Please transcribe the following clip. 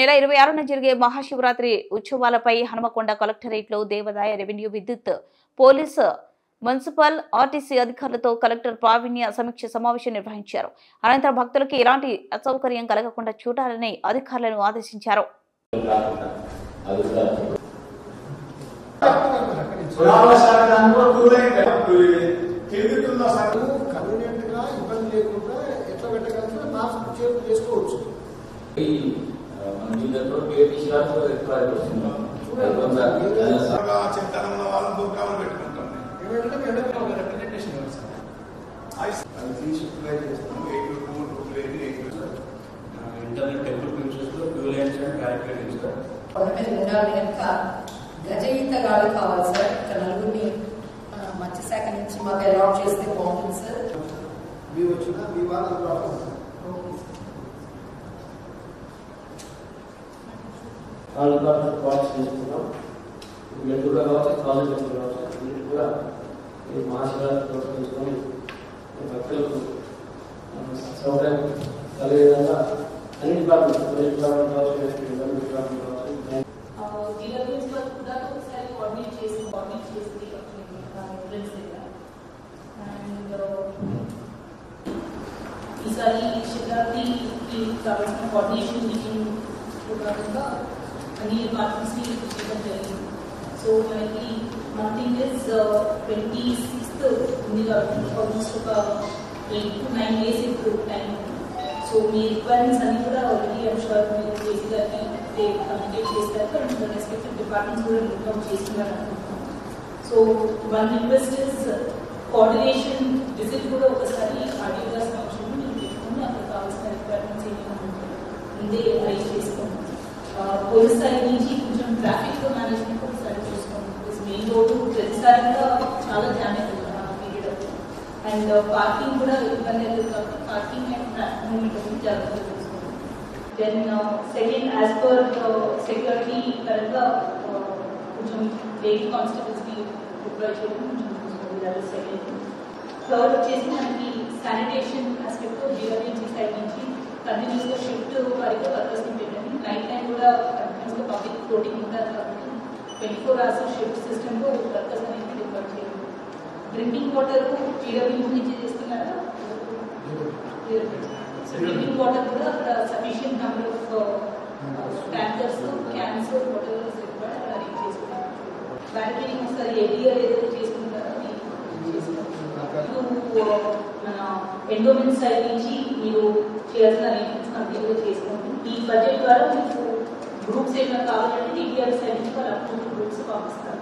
నెల 26న జరిగే మహాశివరాత్రి ఉత్సవాలపై హనుమకొండ కలెక్టరేట్లో దేవాదాయ రెవెన్యూ విద్యుత్ పోలీసు మున్సిపల్ ఆర్టీసీ అధికారులతో కలెక్టర్ ప్రావీణ్య సమీక్ష సమావేశం నిర్వహించారు. అనంతరం భక్తులకు ఎలాంటి అసౌకర్యం కలగకుండా చూడాలని అధికారులను ఆదేశించారు. గజయిత గాలి కావాలి సార్. ఇక్కడ నలుగురిని మత్స్యశాఖ నుంచి మాకు అలాట్ చేస్తే బాగుంటుంది సార్. మహాశివరాత్రి తీసుకొని భక్తులకు సౌకర్యం కలిగే విధంగా అన్ని డిపార్ట్మెంట్ ఈసారి శివరాత్రికి కావాల్సిన కోఆర్డినేషన్ మీటింగ్ భాగంగా అన్ని డిపార్ట్మెంట్స్ని చేయడం జరిగింది. సో మనకి మంతింగ్ ఇస్ 26th ఉంది కాబట్టి ఆల్మోస్ట్ ఒక 8 to 9 days ఇప్పుడు టైం. సో మీ రిక్వైర్మెంట్స్ అన్ని కూడా ఆల్రెడీ షూర్ మీరు చేసి గారికి కమ్యూనికేట్ చేస్తారు అండ్ రెస్పెక్టివ్ డిపార్ట్మెంట్స్ కూడా ఇన్ఫార్మ్ చేస్తున్నారు అనుకుంటున్నాం. So one request is coordination visit కూడా ఒకసారి ఆర్డీఓ సమక్షంలో మీరు పెట్టుకుని అక్కడ కావాల్సిన రిక్వైర్మెంట్స్ ఏమైనా ముందే అరేంజ్ చేసుకోండి. పోలీస్ సైడ్ నుంచి కొంచెం ట్రాఫిక్ మేనేజ్మెంట్ ఒకసారి చూసుకోండి. మెయిన్ రోడ్డు ప్రతిసారిగా చాలా జామ్ అవుతుంది పీరియడ్. అండ్ పార్కింగ్ కూడా ఇబ్బంది అవుతుంది కాబట్టి పార్కింగ్ అండ్ ట్రాఫిక్ మూవ్మెంట్ అనేది జాగ్రత్తగా చూసుకోండి. Then second as per security పరంగా కొంచెం 8 కానిస్టేబుల్స్కి డిప్లాయ్ చేయడం కొంచెం చూసుకోండి. అది సెకండ్. థర్డ్ వచ్చేసి మనకి శానిటేషన్ ఆస్పెక్ట్ జీవోఎంసీ సైడ్ నుంచి కంటిన్యూస్గా షిఫ్ట్ వారికి వర్కర్స్ని పెట్టండి. నైట్ టైం కూడా కంటిన్యూస్గా పబ్లిక్ ఫ్లోటింగ్ ఉంటారు కాబట్టి 24 hours షిఫ్ట్ సిస్టమ్లో వర్కర్స్ అనేది డిప్లాయ్ చేయాలి. డ్రింకింగ్ వాటర్ జీవోఎంసీ నుంచి చేస్తున్నారా? డ్రింకింగ్ వాటర్ కూడా అక్కడ sufficient number of tankers cans water required అక్కడ అరేంజ్ చేసుకున్నారు. బ్యారికేడింగ్ ఒకసారి ఏరియర్ ఏదైతే చేసుకుంటారో అది మన ఎండోమెంట్ సైడ్ నుంచి మీరు చేయాల్సిన అరేంజ్మెంట్స్ కంటిన్యూగా చేసుకోండి. ఈ బడ్జెట్ ద్వారా మీకు గ్రూప్స్ ఏమైనా కావాలంటే టీపీఆర్ సైడ్ నుంచి వాళ్ళు అప్రూవ్ గ్రూప్స్ పంపిస్తారు.